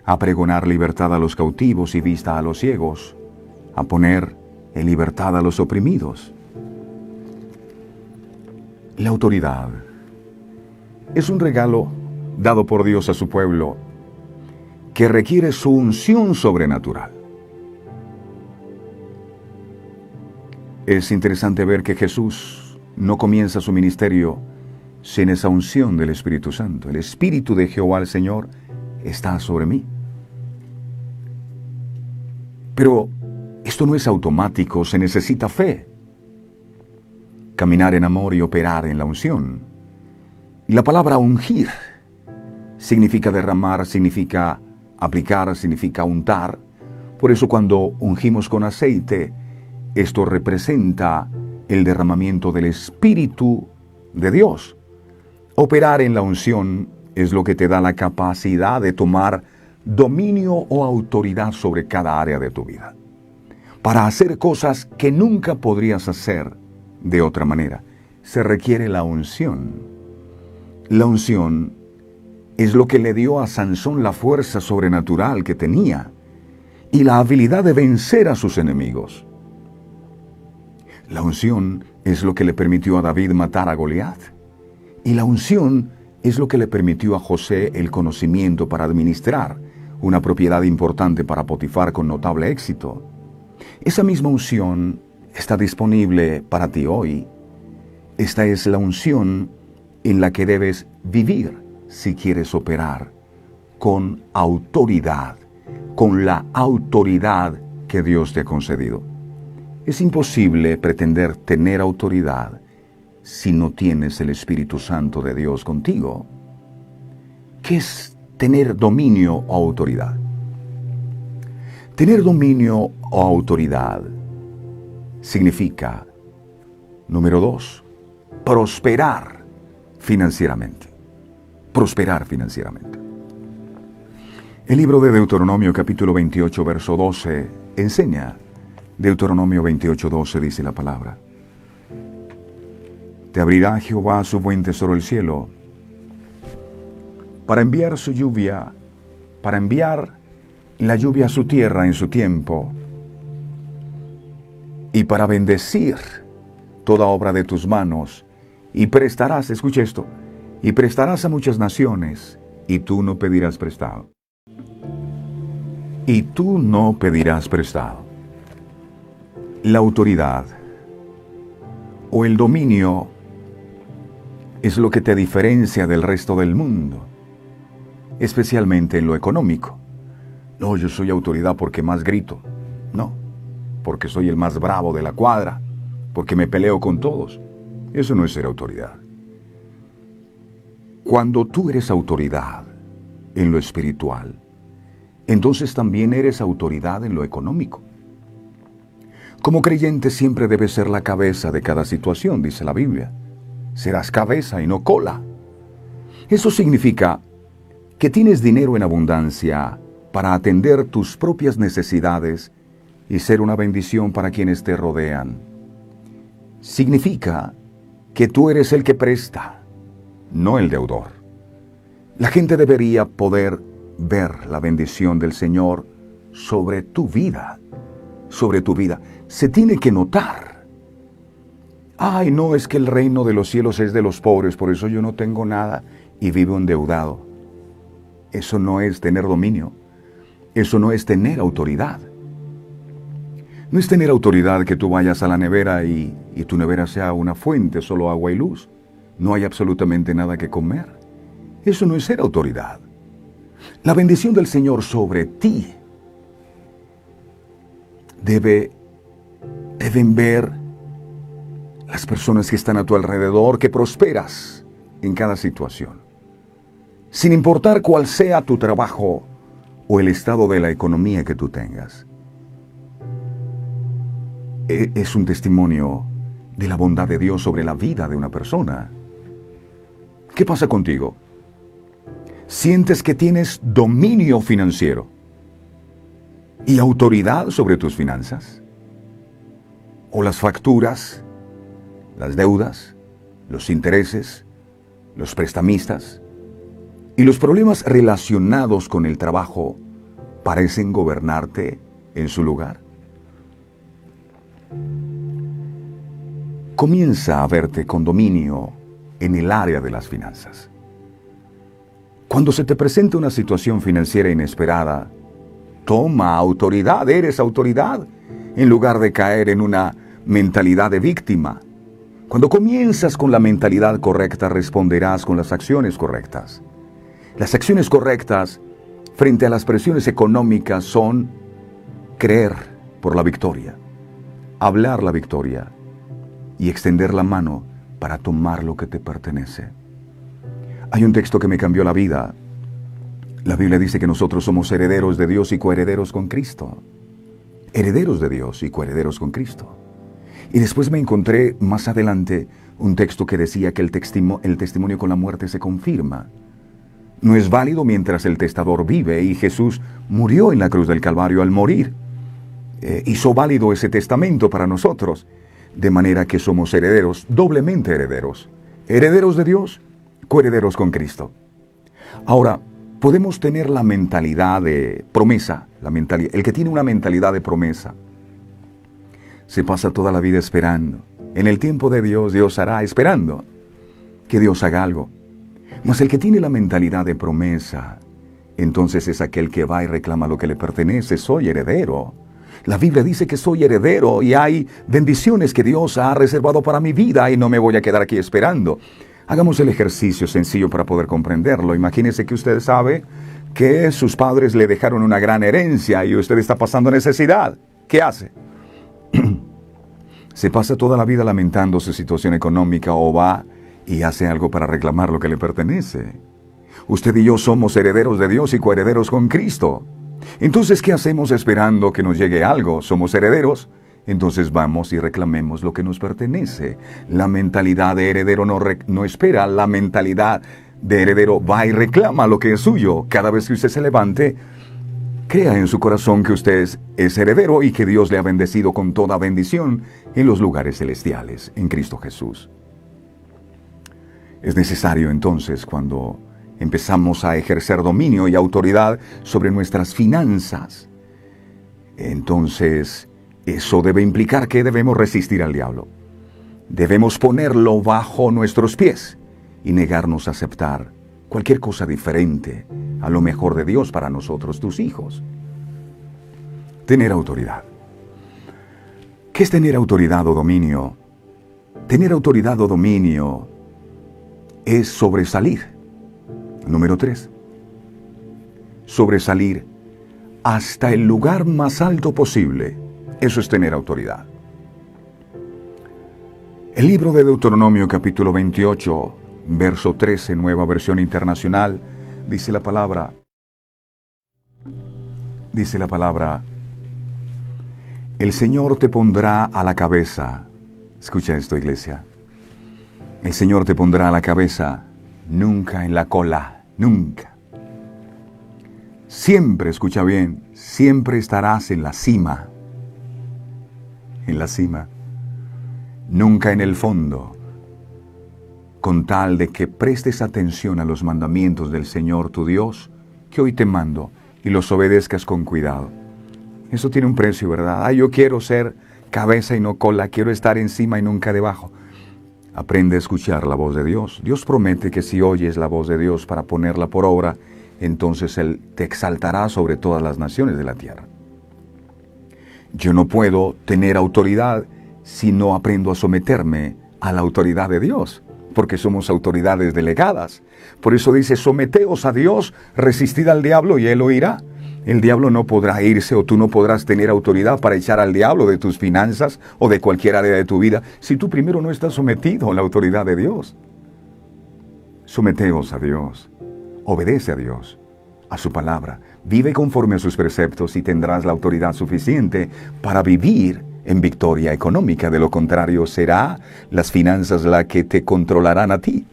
a pregonar libertad a los cautivos y vista a los ciegos, a poner en libertad a los oprimidos. La autoridad es un regalo dado por Dios a su pueblo que requiere su unción sobrenatural. Es interesante ver que Jesús no comienza su ministerio sin esa unción del Espíritu Santo. El Espíritu de Jehová el Señor está sobre mí. Pero esto no es automático, se necesita fe. Caminar en amor y operar en la unción. Y la palabra ungir significa derramar, significa aplicar, significa untar. Por eso cuando ungimos con aceite, esto representa el derramamiento del Espíritu de Dios. Operar en la unción es lo que te da la capacidad de tomar dominio o autoridad sobre cada área de tu vida, para hacer cosas que nunca podrías hacer de otra manera. Se requiere la unción. La unción es lo que le dio a Sansón la fuerza sobrenatural que tenía y la habilidad de vencer a sus enemigos. La unción es lo que le permitió a David matar a Goliat. Y la unción es lo que le permitió a José el conocimiento para administrar una propiedad importante para Potifar con notable éxito. Esa misma unción está disponible para ti hoy. Esta es la unción en la que debes vivir si quieres operar con autoridad, con la autoridad que Dios te ha concedido. Es imposible pretender tener autoridad si no tienes el Espíritu Santo de Dios contigo. ¿Qué es tener dominio o autoridad? Tener dominio o autoridad significa, número 2, prosperar financieramente. Prosperar financieramente. El libro de Deuteronomio capítulo 28, verso 12, enseña. Deuteronomio 28, 12 dice la palabra. Te abrirá Jehová su buen tesoro el cielo, para enviar su lluvia, para enviar la lluvia a su tierra en su tiempo, y para bendecir toda obra de tus manos, y prestarás, escucha esto, y prestarás a muchas naciones, y tú no pedirás prestado. Y tú no pedirás prestado. La autoridad o el dominio es lo que te diferencia del resto del mundo, especialmente en lo económico. No, yo soy autoridad porque más grito. No, porque soy el más bravo de la cuadra, porque me peleo con todos. Eso no es ser autoridad. Cuando tú eres autoridad en lo espiritual, entonces también eres autoridad en lo económico. Como creyente siempre debes ser la cabeza de cada situación, dice la Biblia. Serás cabeza y no cola. Eso significa que tienes dinero en abundancia para atender tus propias necesidades y ser una bendición para quienes te rodean. Significa que tú eres el que presta, no el deudor. La gente debería poder ver la bendición del Señor sobre tu vida. Sobre tu vida. Se tiene que notar. Ay, no, es que el reino de los cielos es de los pobres, por eso yo no tengo nada y vivo endeudado. Eso no es tener dominio. Eso no es tener autoridad. No es tener autoridad que tú vayas a la nevera y tu nevera sea una fuente, solo agua y luz. No hay absolutamente nada que comer. Eso no es ser autoridad. La bendición del Señor sobre ti deben ver las personas que están a tu alrededor que prosperas en cada situación. Sin importar cuál sea tu trabajo o el estado de la economía que tú tengas. Es un testimonio de la bondad de Dios sobre la vida de una persona. ¿Qué pasa contigo? ¿Sientes que tienes dominio financiero y autoridad sobre tus finanzas? ¿O las facturas, las deudas, los intereses, los prestamistas y los problemas relacionados con el trabajo parecen gobernarte en su lugar? Comienza a verte con dominio en el área de las finanzas. Cuando se te presenta una situación financiera inesperada, toma autoridad, eres autoridad, en lugar de caer en una mentalidad de víctima. Cuando comienzas con la mentalidad correcta, responderás con las acciones correctas. Las acciones correctas frente a las presiones económicas son creer por la victoria, hablar la victoria y extender la mano para tomar lo que te pertenece. Hay un texto que me cambió la vida. La Biblia dice que nosotros somos herederos de Dios y coherederos con Cristo. Herederos de Dios y coherederos con Cristo. Y después me encontré más adelante un texto que decía que el testimonio con la muerte se confirma. No es válido mientras el testador vive, y Jesús murió en la cruz del Calvario al morir. Hizo válido ese testamento para nosotros, de manera que somos herederos, doblemente herederos. Herederos de Dios, coherederos con Cristo. Ahora, podemos tener la mentalidad de promesa, el que tiene una mentalidad de promesa, se pasa toda la vida esperando. En el tiempo de Dios, Dios hará, esperando que Dios haga algo. Mas el que tiene la mentalidad de promesa, entonces es aquel que va y reclama lo que le pertenece. Soy heredero. La Biblia dice que soy heredero y hay bendiciones que Dios ha reservado para mi vida y no me voy a quedar aquí esperando. Hagamos el ejercicio sencillo para poder comprenderlo. Imagínese que usted sabe que sus padres le dejaron una gran herencia y usted está pasando necesidad. ¿Qué hace? Se pasa toda la vida lamentando su situación económica o va y hace algo para reclamar lo que le pertenece. Usted y yo somos herederos de Dios y coherederos con Cristo. Entonces, ¿qué hacemos esperando que nos llegue algo? Somos herederos. Entonces vamos y reclamemos lo que nos pertenece. La mentalidad de heredero no espera, la mentalidad de heredero va y reclama lo que es suyo. Cada vez que usted se levante, crea en su corazón que usted es heredero y que Dios le ha bendecido con toda bendición en los lugares celestiales, en Cristo Jesús. Es necesario entonces, cuando empezamos a ejercer dominio y autoridad sobre nuestras finanzas, entonces eso debe implicar que debemos resistir al diablo. Debemos ponerlo bajo nuestros pies y negarnos a aceptar cualquier cosa diferente a lo mejor de Dios para nosotros, tus hijos. Tener autoridad. ¿Qué es tener autoridad o dominio? Tener autoridad o dominio es sobresalir. Número 3. Sobresalir hasta el lugar más alto posible. Eso es tener autoridad. El libro de Deuteronomio capítulo 28, verso 13, Nueva Versión Internacional, dice la palabra, el Señor te pondrá a la cabeza. Escucha esto, iglesia. El Señor te pondrá a la cabeza, nunca en la cola, nunca. Siempre, escucha bien, siempre estarás en la cima. En la cima. Nunca en el fondo. Con tal de que prestes atención a los mandamientos del Señor tu Dios, que hoy te mando, y los obedezcas con cuidado. Eso tiene un precio, ¿verdad? Yo quiero ser cabeza y no cola, quiero estar encima y nunca debajo. Aprende a escuchar la voz de Dios. Dios promete que si oyes la voz de Dios para ponerla por obra, entonces Él te exaltará sobre todas las naciones de la tierra. Yo no puedo tener autoridad si no aprendo a someterme a la autoridad de Dios, porque somos autoridades delegadas. Por eso dice, someteos a Dios, resistid al diablo y Él oirá. El diablo no podrá irse o tú no podrás tener autoridad para echar al diablo de tus finanzas o de cualquier área de tu vida si tú primero no estás sometido a la autoridad de Dios. Someteos a Dios, obedece a Dios, a su palabra, vive conforme a sus preceptos y tendrás la autoridad suficiente para vivir en victoria económica. De lo contrario, será las finanzas las que te controlarán a ti.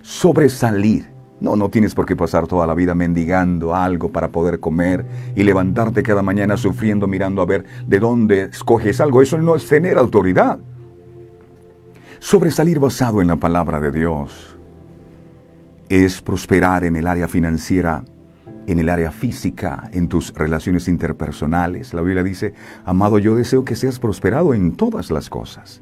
Sobresalir. No tienes por qué pasar toda la vida mendigando algo para poder comer y levantarte cada mañana sufriendo, mirando a ver de dónde escoges algo. Eso no es tener autoridad. Sobresalir basado en la palabra de Dios es prosperar en el área financiera, en el área física, en tus relaciones interpersonales. La Biblia dice, amado, yo deseo que seas prosperado en todas las cosas.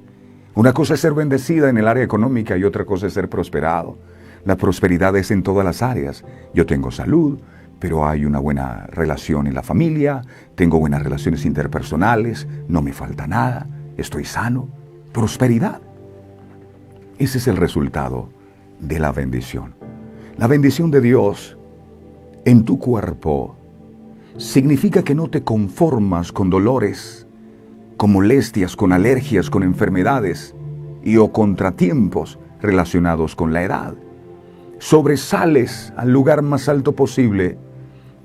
Una cosa es ser bendecida en el área económica y otra cosa es ser prosperado. La prosperidad es en todas las áreas. Yo tengo salud, pero hay una buena relación en la familia, tengo buenas relaciones interpersonales, no me falta nada. estoy sano, prosperidad. Ese es el resultado de la bendición. La bendición de Dios en tu cuerpo significa que no te conformas con dolores, con molestias, con alergias, con enfermedades y o contratiempos relacionados con la edad. Sobresales al lugar más alto posible,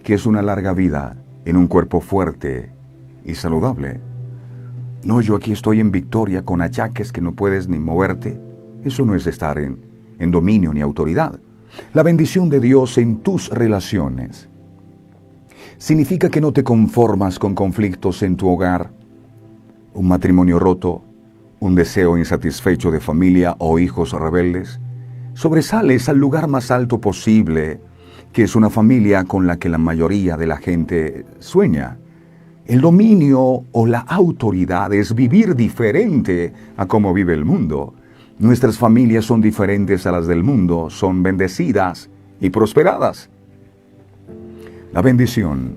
que es una larga vida en un cuerpo fuerte y saludable. No, yo aquí estoy en victoria con achaques que no puedes ni moverte. Eso no es estar en dominio ni autoridad. La bendición de Dios en tus relaciones significa que no te conformas con conflictos en tu hogar, un matrimonio roto, un deseo insatisfecho de familia o hijos rebeldes. Sobresales al lugar más alto posible, que es una familia con la que la mayoría de la gente sueña. El dominio o la autoridad es vivir diferente a cómo vive el mundo. Nuestras familias son diferentes a las del mundo, son bendecidas y prosperadas. La bendición,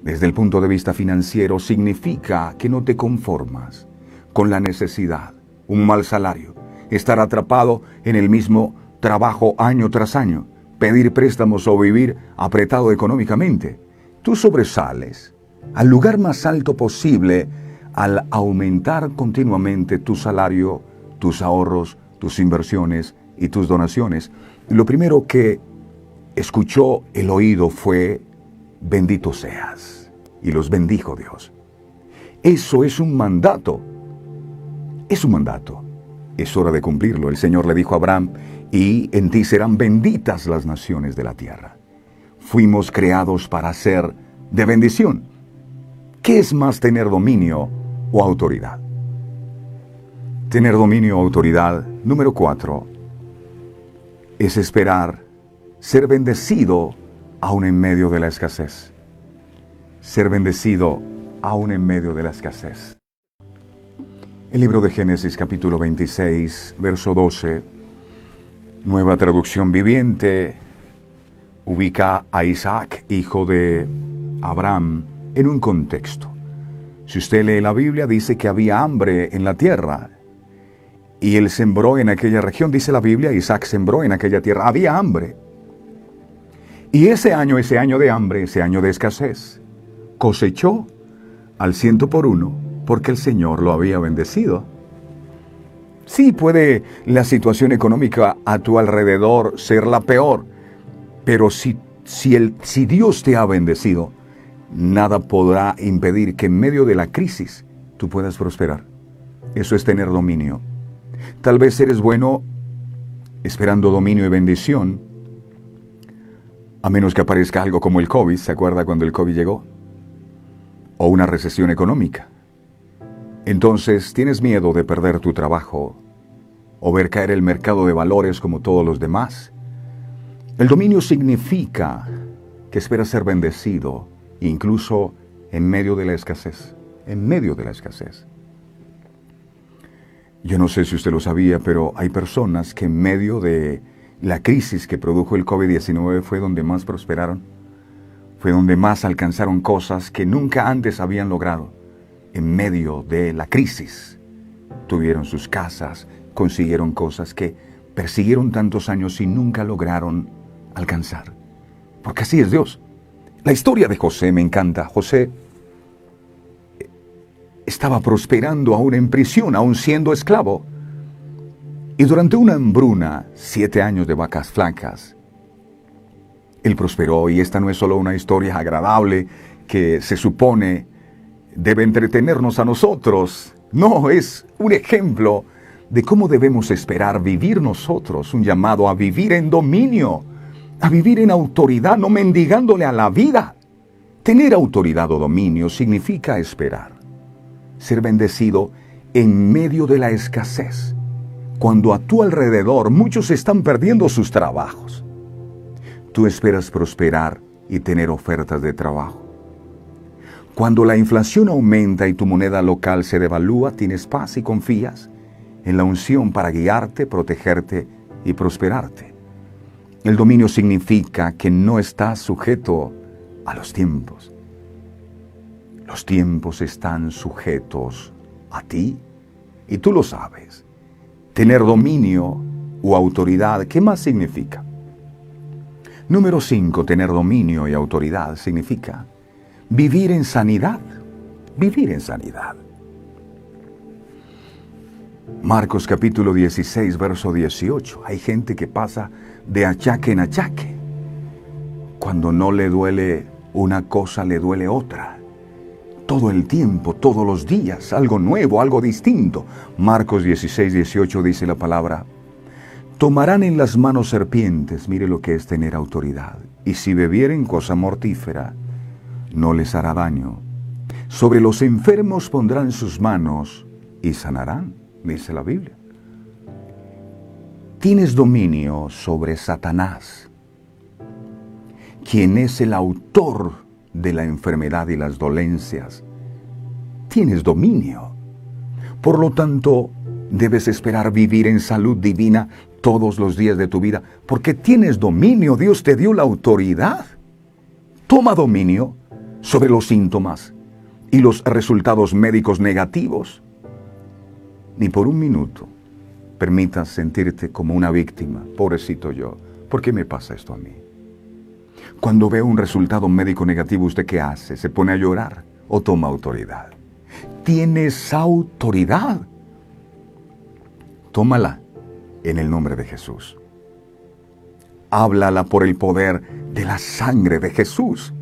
desde el punto de vista financiero, significa que no te conformas con la necesidad, un mal salario, estar atrapado en el mismo trabajo año tras año, pedir préstamos o vivir apretado económicamente. Tú sobresales al lugar más alto posible al aumentar continuamente tu salario, tus ahorros, tus inversiones y tus donaciones. Lo primero que escuchó el oído fue: bendito seas. Y los bendijo Dios. Eso es un mandato. Es un mandato. Es hora de cumplirlo. El Señor le dijo a Abraham: y en ti serán benditas las naciones de la tierra. Fuimos creados para ser de bendición. ¿Qué es más tener dominio o autoridad? Tener dominio o autoridad, número 4, es esperar ser bendecido aún en medio de la escasez. Ser bendecido aún en medio de la escasez. El libro de Génesis capítulo 26, verso 12, Nueva Traducción Viviente, ubica a Isaac, hijo de Abraham, en un contexto. Si usted lee la Biblia, dice que había hambre en la tierra. Y él sembró en aquella región, dice la Biblia, Isaac sembró en aquella tierra. Había hambre. Y ese año de hambre, ese año de escasez, cosechó al 100 por 1, porque el Señor lo había bendecido. Sí, puede la situación económica a tu alrededor ser la peor, pero si Dios te ha bendecido, nada podrá impedir que en medio de la crisis tú puedas prosperar. Eso es tener dominio. Tal vez eres bueno esperando dominio y bendición, a menos que aparezca algo como el COVID. ¿Se acuerda cuando el COVID llegó? O una recesión económica. Entonces tienes miedo de perder tu trabajo o ver caer el mercado de valores como todos los demás. El dominio significa que esperas ser bendecido, incluso en medio de la escasez. En medio de la escasez. Yo no sé si usted lo sabía, pero hay personas que en medio de la crisis que produjo el COVID-19 fue donde más prosperaron. Fue donde más alcanzaron cosas que nunca antes habían logrado. En medio de la crisis, tuvieron sus casas, consiguieron cosas que persiguieron tantos años y nunca lograron alcanzar. Porque así es Dios. La historia de José me encanta. José estaba prosperando aún en prisión, aún siendo esclavo. Y durante una hambruna, 7 años de vacas flacas, él prosperó. Y esta no es solo una historia agradable que se supone debe entretenernos a nosotros. No, es un ejemplo de cómo debemos esperar vivir nosotros, un llamado a vivir en dominio, a vivir en autoridad, no mendigándole a la vida. Tener autoridad o dominio significa esperar, ser bendecido en medio de la escasez, cuando a tu alrededor muchos están perdiendo sus trabajos. Tú esperas prosperar y tener ofertas de trabajo. Cuando la inflación aumenta y tu moneda local se devalúa, tienes paz y confías en la unción para guiarte, protegerte y prosperarte. El dominio significa que no estás sujeto a los tiempos. Los tiempos están sujetos a ti, y tú lo sabes. Tener dominio o autoridad, ¿qué más significa? Número 5, tener dominio y autoridad significa vivir en sanidad. Vivir en sanidad. Marcos capítulo 16, verso 18. Hay gente que pasa de achaque en achaque. Cuando no le duele una cosa, le duele otra. Todo el tiempo, todos los días, algo nuevo, algo distinto. Marcos 16, 18 dice la palabra: tomarán en las manos serpientes, mire lo que es tener autoridad, y si bebieren cosa mortífera, no les hará daño. Sobre los enfermos pondrán sus manos y sanarán, dice la Biblia. Tienes dominio sobre Satanás, quien es el autor de la enfermedad y las dolencias. Tienes dominio. Por lo tanto, debes esperar vivir en salud divina todos los días de tu vida, porque tienes dominio. Dios te dio la autoridad. Toma dominio sobre los síntomas y los resultados médicos negativos. Ni por un minuto permitas sentirte como una víctima. Pobrecito yo, ¿por qué me pasa esto a mí? Cuando ve un resultado médico negativo, ¿usted qué hace? ¿Se pone a llorar o toma autoridad? Tienes autoridad. Tómala en el nombre de Jesús. Háblala por el poder de la sangre de Jesús.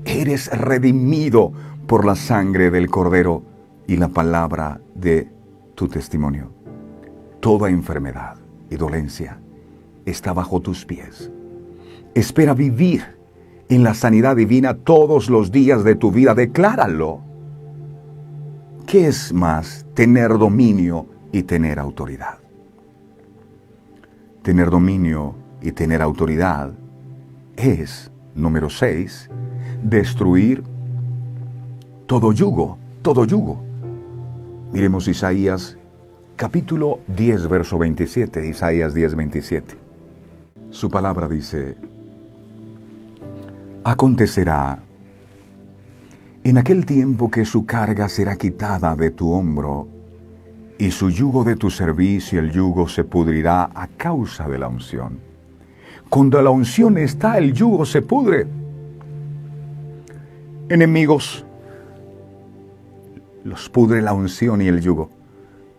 Eres redimido por la sangre del Cordero y la palabra de tu testimonio. Toda enfermedad y dolencia está bajo tus pies. Espera vivir en la sanidad divina todos los días de tu vida. Decláralo. ¿Qué es más? Tener dominio y tener autoridad. Tener dominio y tener autoridad es, número 6, destruir todo yugo, todo yugo. Miremos Isaías capítulo 10, verso 27, Isaías 10, 27. Su palabra dice: acontecerá en aquel tiempo que su carga será quitada de tu hombro y su yugo de tu cerviz, y el yugo se pudrirá a causa de la unción. Cuando la unción está, el yugo se pudre. Enemigos, los pudre la unción y el yugo.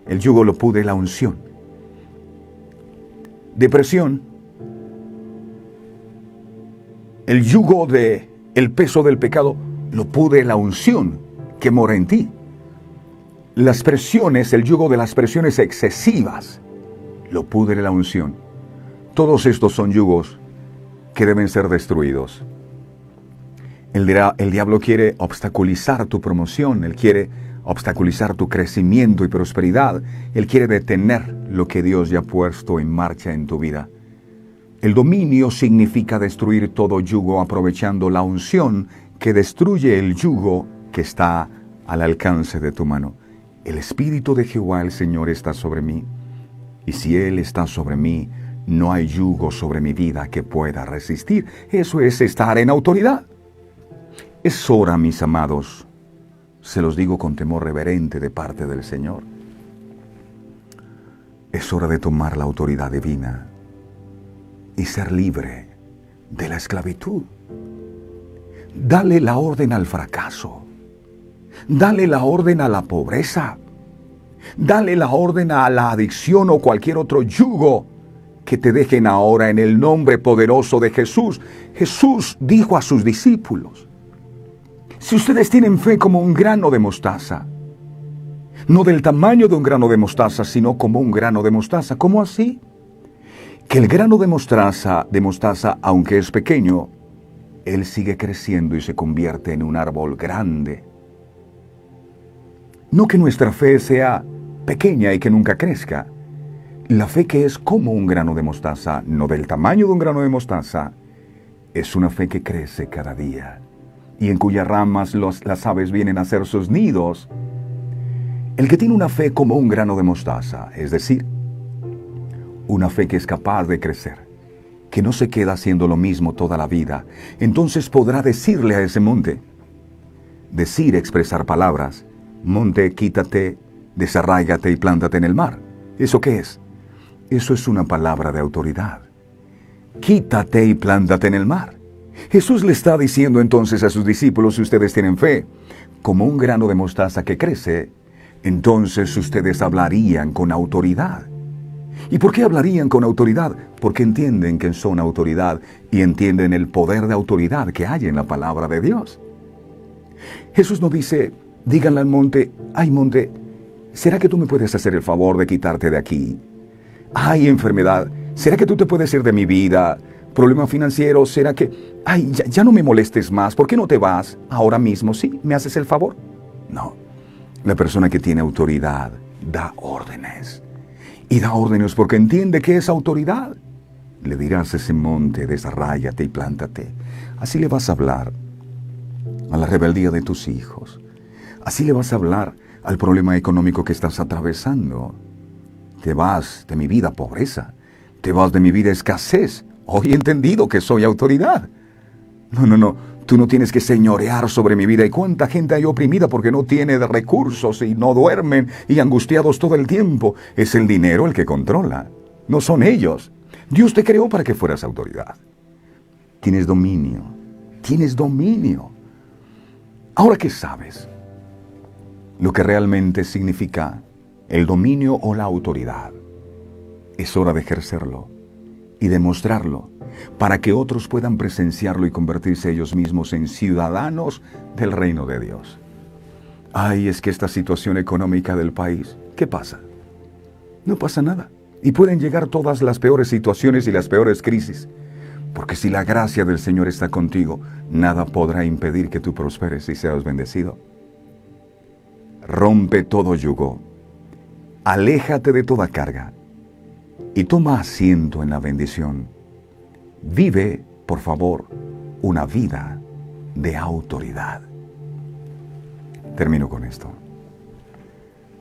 El yugo lo pudre la unción. Depresión, el yugo de el peso del pecado lo pudre la unción que mora en ti. Las presiones, el yugo de las presiones excesivas, lo pudre la unción. Todos estos son yugos que deben ser destruidos. El diablo quiere obstaculizar tu promoción, él quiere obstaculizar tu crecimiento y prosperidad, él quiere detener lo que Dios ya ha puesto en marcha en tu vida. El dominio significa destruir todo yugo aprovechando la unción que destruye el yugo que está al alcance de tu mano. El Espíritu de Jehová el Señor está sobre mí, y si Él está sobre mí, no hay yugo sobre mi vida que pueda resistir. Eso es estar en autoridad. Es hora, mis amados, se los digo con temor reverente de parte del Señor, es hora de tomar la autoridad divina y ser libre de la esclavitud. Dale la orden al fracaso. Dale la orden a la pobreza. Dale la orden a la adicción o cualquier otro yugo que te dejen ahora en el nombre poderoso de Jesús. Jesús dijo a sus discípulos: si ustedes tienen fe como un grano de mostaza, no del tamaño de un grano de mostaza, sino como un grano de mostaza. ¿Cómo así? Que el grano de mostaza, aunque es pequeño, él sigue creciendo y se convierte en un árbol grande. No que nuestra fe sea pequeña y que nunca crezca. La fe que es como un grano de mostaza, no del tamaño de un grano de mostaza, es una fe que crece cada día y en cuyas ramas las aves vienen a hacer sus nidos. El que tiene una fe como un grano de mostaza, es decir, una fe que es capaz de crecer, que no se queda haciendo lo mismo toda la vida, entonces podrá decirle a ese monte, expresar palabras: monte, quítate desarráigate y plántate en el mar. ¿Eso qué es? Eso es una palabra de autoridad. Quítate y plántate en el mar. Jesús le está diciendo entonces a sus discípulos, si ustedes tienen fe, como un grano de mostaza que crece, entonces ustedes hablarían con autoridad. ¿Y por qué hablarían con autoridad? Porque entienden que son autoridad y entienden el poder de autoridad que hay en la palabra de Dios. Jesús no dice, díganle al monte, ay monte, ¿será que tú me puedes hacer el favor de quitarte de aquí? Ay, enfermedad, ¿será que tú te puedes ir de mi vida? Problema financiero, ¿será que, ay, ya no me molestes más? ¿Por qué no te vas ahora mismo? ¿Sí? ¿Me haces el favor? No. La persona que tiene autoridad da órdenes. Y da órdenes porque entiende que es autoridad. Le dirás a ese monte, desarráyate y plántate. Así le vas a hablar a la rebeldía de tus hijos. Así le vas a hablar al problema económico que estás atravesando. Te vas de mi vida pobreza. Te vas de mi vida escasez. Hoy he entendido que soy autoridad. No. Tú no tienes que señorear sobre mi vida. ¿Y cuánta gente hay oprimida porque no tiene recursos y no duermen y angustiados todo el tiempo? Es el dinero el que controla. No son ellos. Dios te creó para que fueras autoridad. Tienes dominio. Tienes dominio. Ahora que sabes lo que realmente significa el dominio o la autoridad, es hora de ejercerlo y demostrarlo para que otros puedan presenciarlo y convertirse ellos mismos en ciudadanos del reino de Dios. Ay, es que esta situación económica del país, ¿qué pasa? No pasa nada. Y pueden llegar todas las peores situaciones y las peores crisis. Porque si la gracia del Señor está contigo, nada podrá impedir que tú prosperes y seas bendecido. Rompe todo yugo. Aléjate de toda carga. Y toma asiento en la bendición. Vive, por favor, una vida de autoridad. Termino con esto.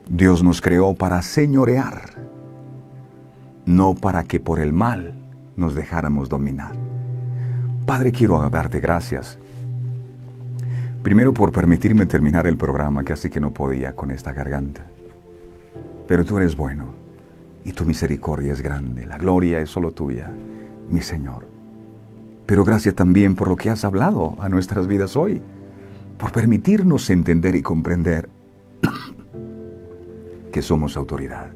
Dios nos creó para señorear, no para que por el mal nos dejáramos dominar. Padre, quiero darte gracias. Primero por permitirme terminar el programa, casi que no podía con esta garganta. Pero tú eres bueno y tu misericordia es grande. La gloria es solo tuya, mi Señor. Pero gracias también por lo que has hablado a nuestras vidas hoy, por permitirnos entender y comprender que somos autoridad.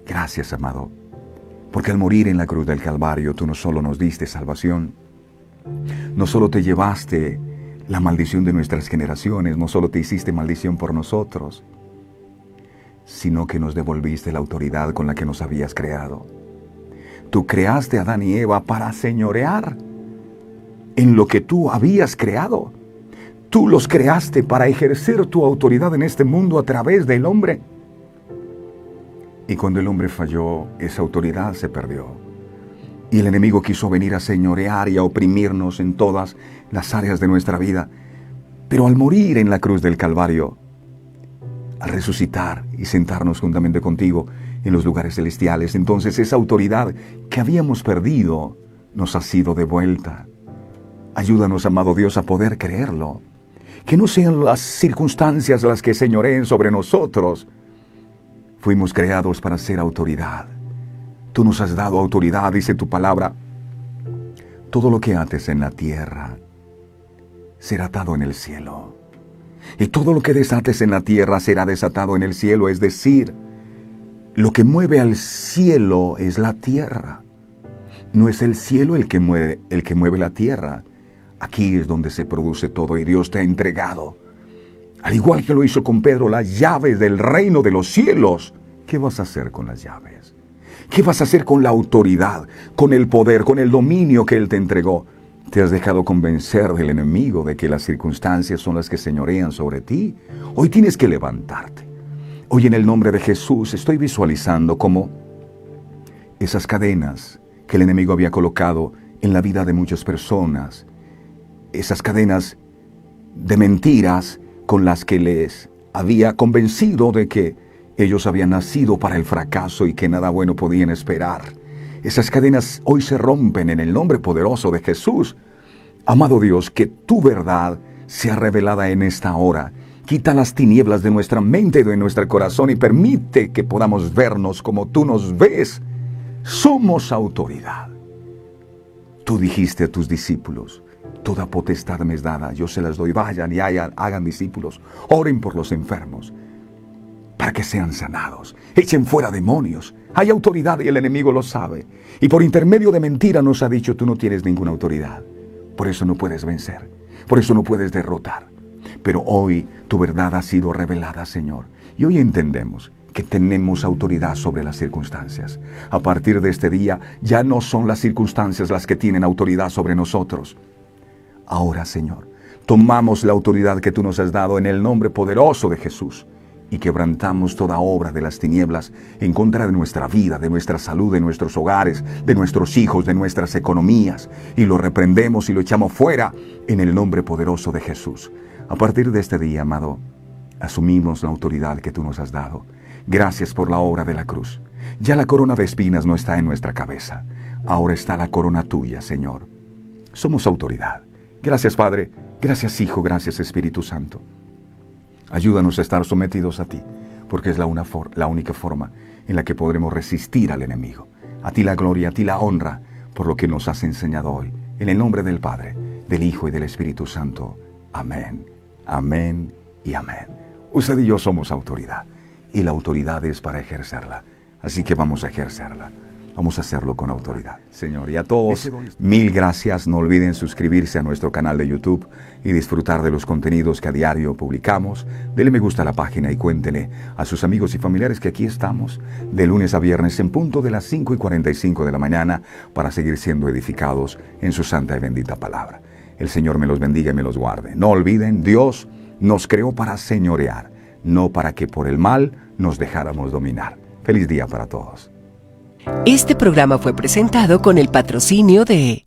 Gracias, amado, porque al morir en la cruz del Calvario tú no solo nos diste salvación, no solo te llevaste la maldición de nuestras generaciones, no solo te hiciste maldición por nosotros, sino que nos devolviste la autoridad con la que nos habías creado. Tú creaste a Adán y Eva para señorear en lo que tú habías creado. Tú los creaste para ejercer tu autoridad en este mundo a través del hombre. Y cuando el hombre falló, esa autoridad se perdió. Y el enemigo quiso venir a señorear y a oprimirnos en todas las áreas de nuestra vida. Pero al morir en la cruz del Calvario, al resucitar y sentarnos juntamente contigo en los lugares celestiales, entonces esa autoridad que habíamos perdido nos ha sido devuelta. Ayúdanos, amado Dios, a poder creerlo. Que no sean las circunstancias las que señoreen sobre nosotros. Fuimos creados para ser autoridad. Tú nos has dado autoridad, dice tu palabra. Todo lo que ates en la tierra será atado en el cielo. Y todo lo que desates en la tierra será desatado en el cielo. Es decir, lo que mueve al cielo es la tierra. No es el cielo el que mueve la tierra. Aquí es donde se produce todo y Dios te ha entregado, al igual que lo hizo con Pedro, las llaves del reino de los cielos. ¿Qué vas a hacer con las llaves? ¿Qué vas a hacer con la autoridad, con el poder, con el dominio que Él te entregó? ¿Te has dejado convencer del enemigo de que las circunstancias son las que señorean sobre ti? Hoy tienes que levantarte. Hoy en el nombre de Jesús estoy visualizando cómo esas cadenas que el enemigo había colocado en la vida de muchas personas, esas cadenas de mentiras con las que les había convencido de que ellos habían nacido para el fracaso y que nada bueno podían esperar. Esas cadenas hoy se rompen en el nombre poderoso de Jesús. Amado Dios, que tu verdad sea revelada en esta hora. Quita las tinieblas de nuestra mente y de nuestro corazón y permite que podamos vernos como tú nos ves. Somos autoridad. Tú dijiste a tus discípulos, toda potestad me es dada, yo se las doy, vayan y hagan discípulos, oren por los enfermos, para que sean sanados, echen fuera demonios. Hay autoridad y el enemigo lo sabe. Y por intermedio de mentira nos ha dicho, tú no tienes ninguna autoridad. Por eso no puedes vencer, por eso no puedes derrotar. Pero hoy tu verdad ha sido revelada, Señor. Y hoy entendemos que tenemos autoridad sobre las circunstancias. A partir de este día ya no son las circunstancias las que tienen autoridad sobre nosotros. Ahora, Señor, tomamos la autoridad que tú nos has dado en el nombre poderoso de Jesús y quebrantamos toda obra de las tinieblas en contra de nuestra vida, de nuestra salud, de nuestros hogares, de nuestros hijos, de nuestras economías, y lo reprendemos y lo echamos fuera en el nombre poderoso de Jesús. A partir de este día, amado, asumimos la autoridad que tú nos has dado. Gracias por la obra de la cruz. Ya la corona de espinas no está en nuestra cabeza. Ahora está la corona tuya, Señor. Somos autoridad. Gracias, Padre. Gracias, Hijo. Gracias, Espíritu Santo. Ayúdanos a estar sometidos a ti, porque es la única forma en la que podremos resistir al enemigo. A ti la gloria, a ti la honra, por lo que nos has enseñado hoy. En el nombre del Padre, del Hijo y del Espíritu Santo. Amén, amén y amén. Usted y yo somos autoridad, y la autoridad es para ejercerla. Así que vamos a ejercerla. Vamos a hacerlo con autoridad, Señor. Y a todos, mil gracias. No olviden suscribirse a nuestro canal de YouTube y disfrutar de los contenidos que a diario publicamos. Dele me gusta a la página y cuéntele a sus amigos y familiares que aquí estamos de lunes a viernes en punto de las 5:45 de la mañana para seguir siendo edificados en su santa y bendita palabra. El Señor me los bendiga y me los guarde. No olviden, Dios nos creó para señorear, no para que por el mal nos dejáramos dominar. Feliz día para todos. Este programa fue presentado con el patrocinio de